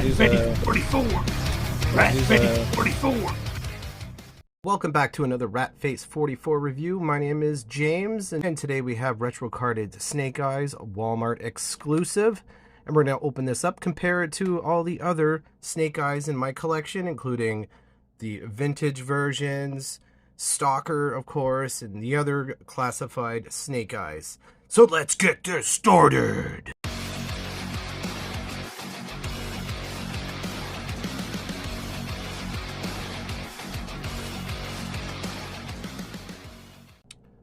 Rat Fitty 44. Rat Fitty 44. Welcome back to another Rat Face 44 review. My name is James, and today we have retro carded Snake Eyes, Walmart exclusive. And we're going to open this up, compare it to all the other Snake Eyes in my collection, including the vintage versions, Stalker, of course, and the other classified Snake Eyes. So let's get this started!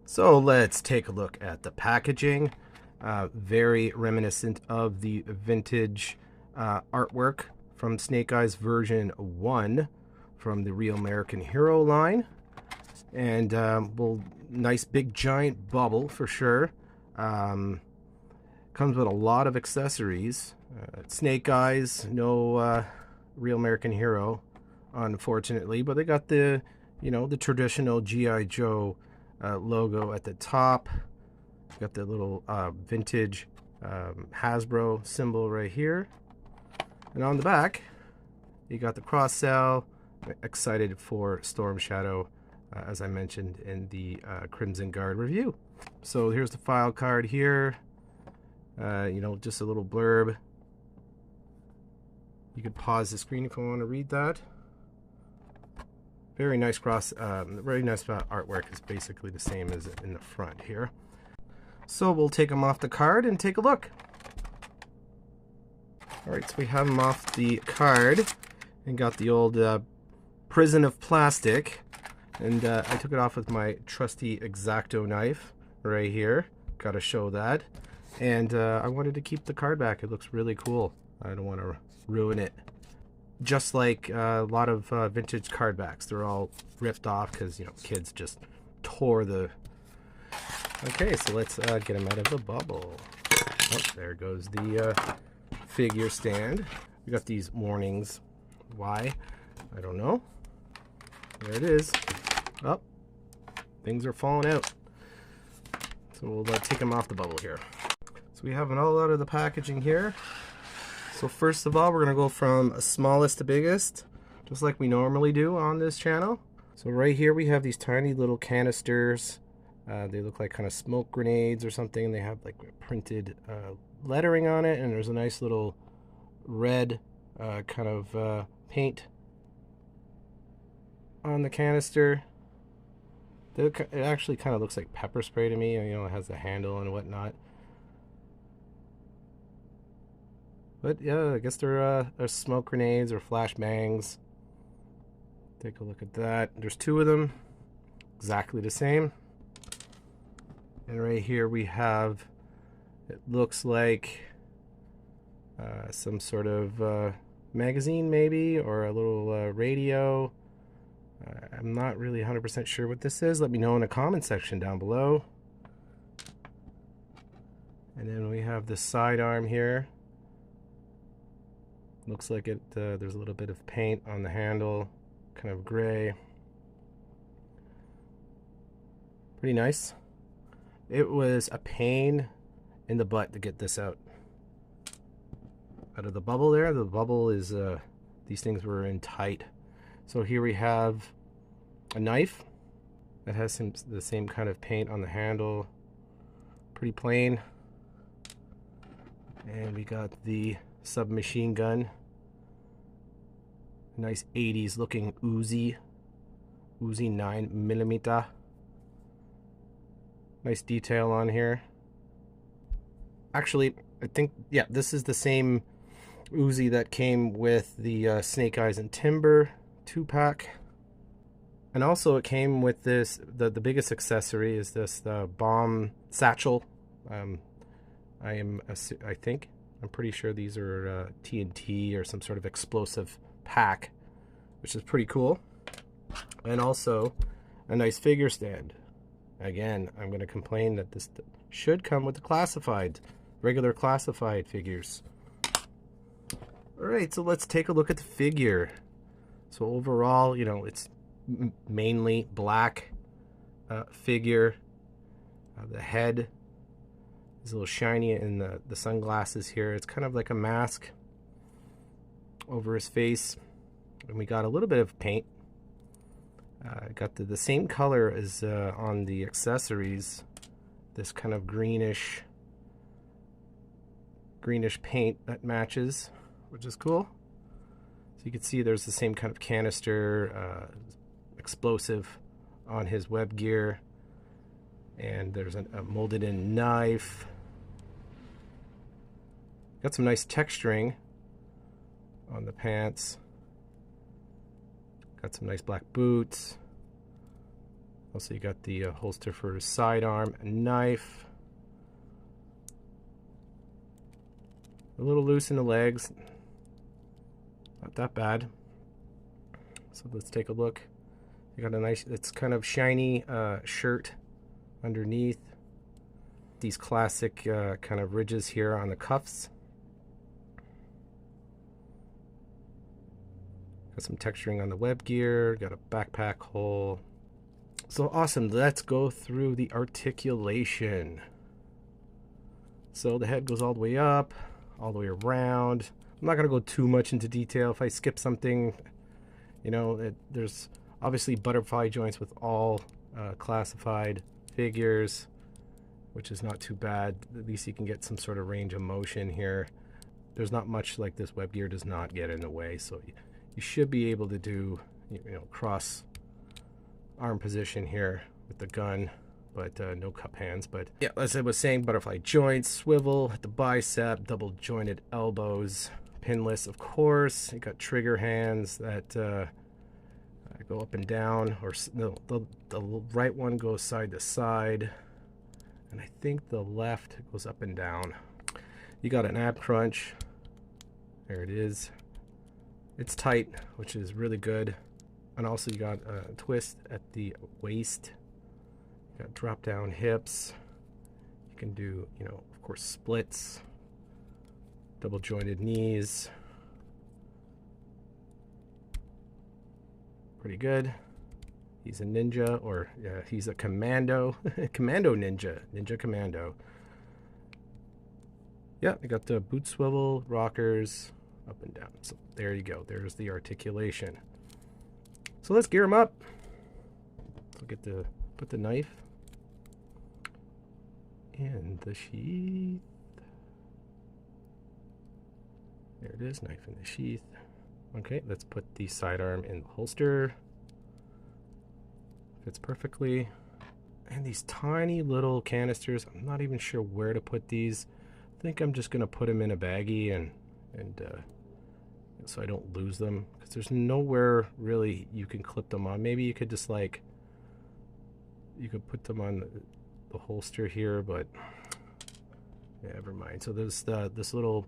So let's take a look at the packaging. Very reminiscent of the vintage artwork from Snake Eyes version 1 from the Real American Hero line. And nice big giant bubble for sure. Comes with a lot of accessories. Snake Eyes, no Real American Hero, unfortunately, but they got the, the traditional gijoe logo at the top. Got the little vintage Hasbro symbol right here, and on the back you got the cross sell. Excited for Storm Shadow, as I mentioned in the Crimson Guard review. So here's the file card here. Just a little blurb. You could pause the screen if you want to read that. Very nice very nice artwork. Is basically the same as in the front here. So we'll take them off the card and take a look. Alright, so we have them off the card and got the old prison of plastic. And I took it off with my trusty X-Acto knife right here. Gotta show that. And I wanted to keep the card back. It looks really cool. I don't want to ruin it. Just like a lot of vintage card backs, they're all ripped off because kids just tore the. Okay, so let's get them out of the bubble. Oh, there goes the figure stand. We got these warnings. Why? I don't know. There it is. Oh, things are falling out. So we'll take them off the bubble here. So we have it all out of the packaging here. So first of all, we're going to go from smallest to biggest, just like we normally do on this channel. So right here we have these tiny little canisters. They look like kind of smoke grenades or something. They have like printed lettering on it, and there's a nice little red kind of paint on the canister. It actually kind of looks like pepper spray to me. It has the handle and whatnot. But yeah, I guess they're smoke grenades or flash bangs. Take a look at that. There's two of them, exactly the same. And right here we have, it looks like some sort of magazine maybe, or a little radio. I'm not really 100% sure what this is. Let me know in the comment section down below. And then we have the sidearm here. Looks like it. There's a little bit of paint on the handle, kind of gray. Pretty nice. It was a pain in the butt to get this out of the bubble there. The bubble is, these things were in tight. So here we have a knife that has the same kind of paint on the handle. Pretty plain. And we got the submachine gun. Nice 80s looking Uzi 9mm. Nice detail on here. Actually, I think, yeah, this is the same Uzi that came with the Snake Eyes and Timber 2-pack. And also it came with this, the biggest accessory is this bomb satchel. I'm pretty sure these are TNT or some sort of explosive pack, which is pretty cool. And also a nice figure stand. Again, I'm going to complain that this should come with the regular classified figures. Alright, so let's take a look at the figure. So overall, it's mainly black figure. The head is a little shiny in the sunglasses here. It's kind of like a mask. over his face, and we got a little bit of paint. Got the same color as on the accessories, this kind of greenish paint that matches, which is cool. So you can see there's the same kind of canister, explosive on his web gear, and there's a molded in knife. Got some nice texturing on the pants. Got some nice black boots. Also, you got the holster for his sidearm, a knife. A little loose in the legs. Not that bad. So let's take a look. You got a nice, it's kind of shiny shirt underneath. These classic kind of ridges here on the cuffs. Got some texturing on the web gear. Got a backpack hole. So awesome. Let's go through the articulation. So the head goes all the way up, all the way around. I'm not going to go too much into detail. If I skip something, you know, there's obviously butterfly joints with all classified figures, which is not too bad. At least you can get some sort of range of motion here. There's not much like this web gear does not get in the way, so you should be able to do, you know, cross arm position here with the gun, but no cup hands. But yeah, as I was saying, butterfly joints, swivel at the bicep, double jointed elbows, pinless, of course. You got trigger hands that go up and down, or no, the right one goes side to side, and I think the left goes up and down. You got an ab crunch. There it is. It's tight, which is really good. And also you got a twist at the waist. You got drop down hips. You can do, you know, of course, splits, double jointed knees. Pretty good. He's a ninja, or he's a commando. Commando ninja. Ninja commando. Yeah, I got the boot swivel, rockers, up and down. So there you go. There's the articulation. So let's gear him up. So put the knife in the sheath. There it is, knife in the sheath. Okay, let's put the sidearm in the holster. Fits perfectly. And these tiny little canisters, I'm not even sure where to put these. I think I'm just gonna put them in a baggie and so I don't lose them, because there's nowhere really you can clip them on. Maybe you could just like, you could put them on the holster here, but yeah, never mind. So there's this little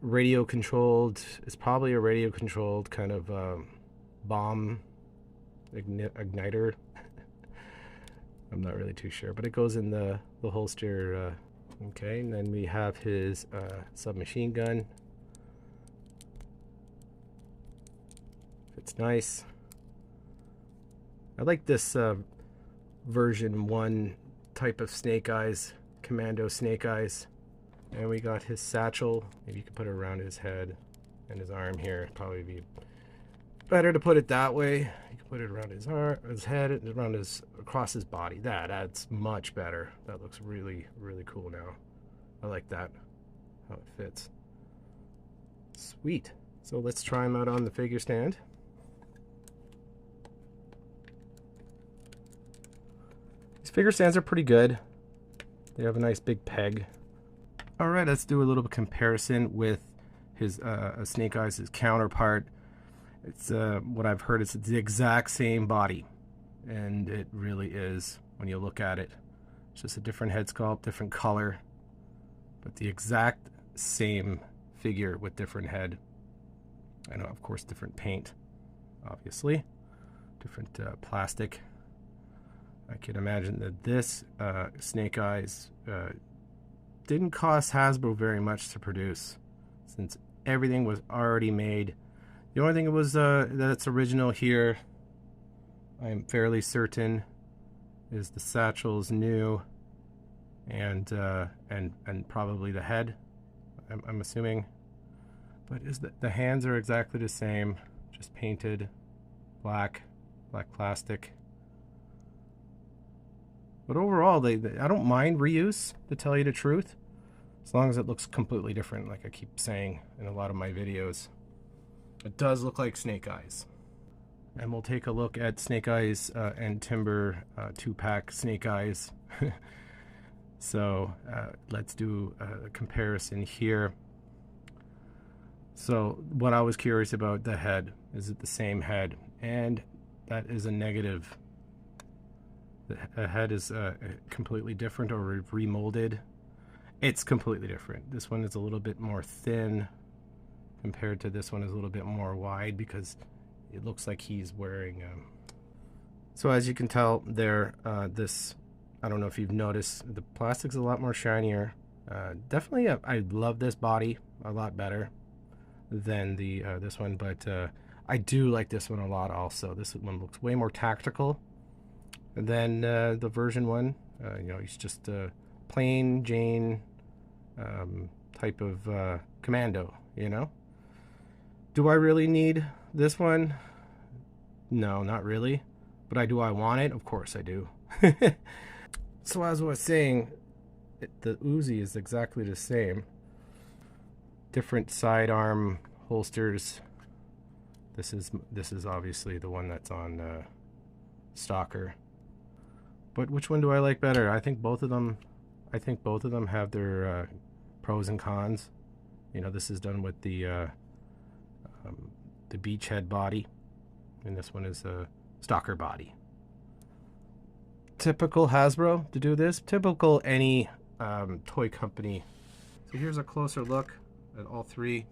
radio controlled, it's probably a radio controlled kind of bomb igniter. I'm not really too sure, but it goes in the holster. Okay, and then we have his submachine gun. Fits nice. I like this version 1 type of snake eyes, commando snake eyes. And we got his satchel. Maybe you could put it around his head and his arm here. Probably be better to put it that way. You can put it around his arm, his head, and around across his body. That's much better. That looks really, really cool now. I like that, how it fits. Sweet. So let's try him out on the figure stand. These figure stands are pretty good. They have a nice big peg. All right, let's do a little bit of comparison with his Snake Eyes, his counterpart. It's what I've heard, it's the exact same body, and it really is when you look at it. It's just a different head sculpt, different color, but the exact same figure with different head. And of course, different paint, obviously, different plastic. I can imagine that this Snake Eyes didn't cost Hasbro very much to produce, since everything was already made. The only thing it was that's original here, I'm fairly certain, is the satchel's new, and probably the head. I'm assuming. But the hands are exactly the same, just painted black plastic. But overall, I don't mind reuse, to tell you the truth, as long as it looks completely different, like I keep saying in a lot of my videos. It does look like Snake Eyes. And we'll take a look at Snake Eyes and Timber 2-pack Snake Eyes. So let's do a comparison here. So what I was curious about, the head. Is it the same head? And that is a negative. The head is completely different or remolded. It's completely different. This one is a little bit more thin compared to this one is a little bit more wide, because it looks like he's wearing so as you can tell there, this, I don't know if you've noticed, the plastic's a lot more shinier. Definitely I love this body a lot better than the this one, but I do like this one a lot also. This one looks way more tactical than the version 1. You know, he's just a plain Jane type of commando, you know. Do I really need this one? No, not really. But do I want it? Of course I do. So as I was saying, the Uzi is exactly the same. Different sidearm holsters. This is obviously the one that's on Stalker. But which one do I like better? I think both of them have their pros and cons. You know, this is done with the beachhead body, and this one is a Stalker body. Typical Hasbro to do this. Typical any toy company. So here's a closer look at all three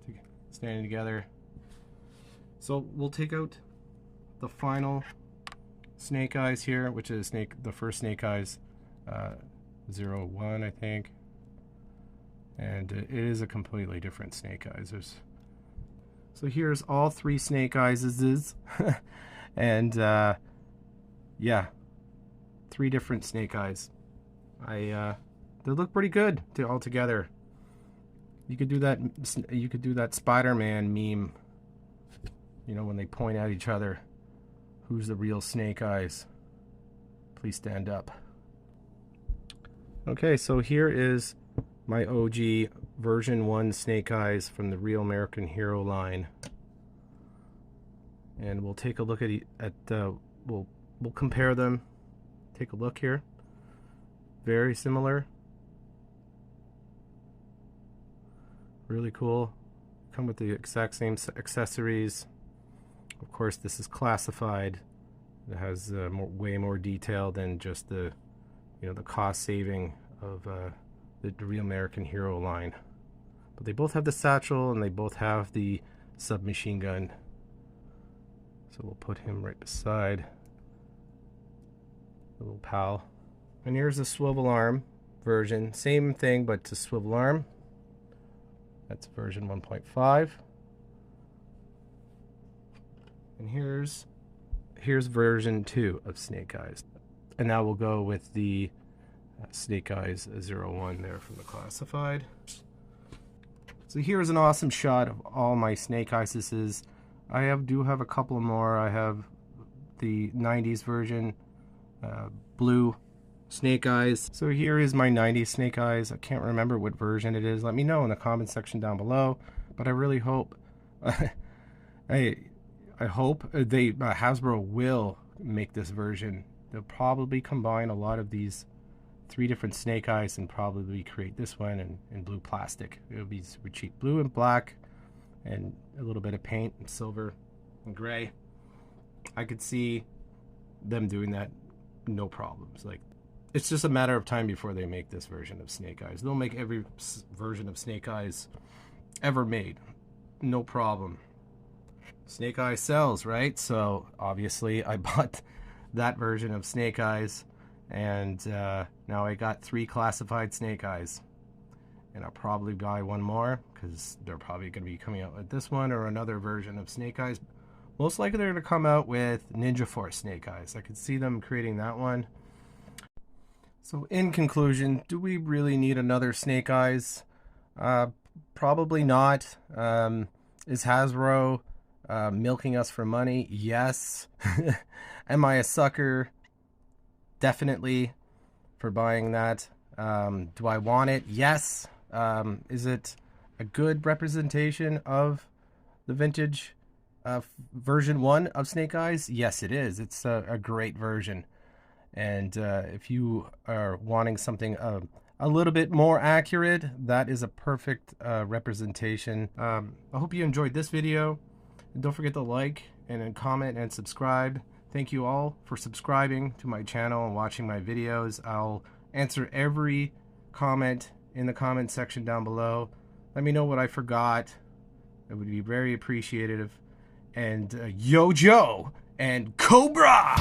standing together. So we'll take out the final Snake Eyes here, which is the first Snake Eyes 01, I think. And it is a completely different Snake Eyes. So here's all three Snake Eyes. And yeah, 3 different Snake Eyes. They look pretty good all together. You could do that Spider-Man meme, you know, when they point at each other. Who's the real Snake Eyes? Please stand up. Okay, so here is my OG version 1 Snake Eyes from the Real American Hero line. And we'll take a look at we'll compare them. Take a look here. Very similar. Really cool. Come with the exact same accessories. Of course, this is classified. It has way more detail than just the cost saving of the Real American Hero line. But they both have the satchel and they both have the submachine gun. So we'll put him right beside the little pal. And here's the swivel arm version. Same thing, but to swivel arm. That's version 1.5. And here's version 2 of Snake Eyes. And now we'll go with the Snake Eyes 01 there from the classified. So here's an awesome shot of all my Snake Eyes. I do have a couple more. I have the 90s version, blue Snake Eyes. So here is my 90s Snake Eyes. I can't remember what version it is. Let me know in the comment section down below. But I really hope, I hope Hasbro will make this version. They'll probably combine a lot of these 3 different Snake Eyes and probably create this one in blue plastic. It'll be super cheap. Blue and black and a little bit of paint and silver and gray. I could see them doing that, no problems. Like, it's just a matter of time before they make this version of Snake Eyes. They'll make every version of Snake Eyes ever made, no problem. Snake Eyes sells, right? So obviously I bought that version of Snake Eyes, and now I got 3 classified Snake Eyes, and I'll probably buy one more because they're probably going to be coming out with this one or another version of Snake Eyes. Most likely they're going to come out with Ninja Force Snake Eyes. I could see them creating that one. So in conclusion, do we really need another Snake Eyes? Probably not. Is Hasbro milking us for money? Yes. Am I a sucker? Definitely for buying that. Do I want it? Yes. Is it a good representation of the vintage version 1 of Snake Eyes? Yes, it is. It's a great version. And if you are wanting something a little bit more accurate, that is a perfect representation. I hope you enjoyed this video. And don't forget to like and comment and subscribe. Thank you all for subscribing to my channel and watching my videos. I'll answer every comment in the comment section down below. Let me know what I forgot. It would be very appreciative. And Yo Joe and Cobra!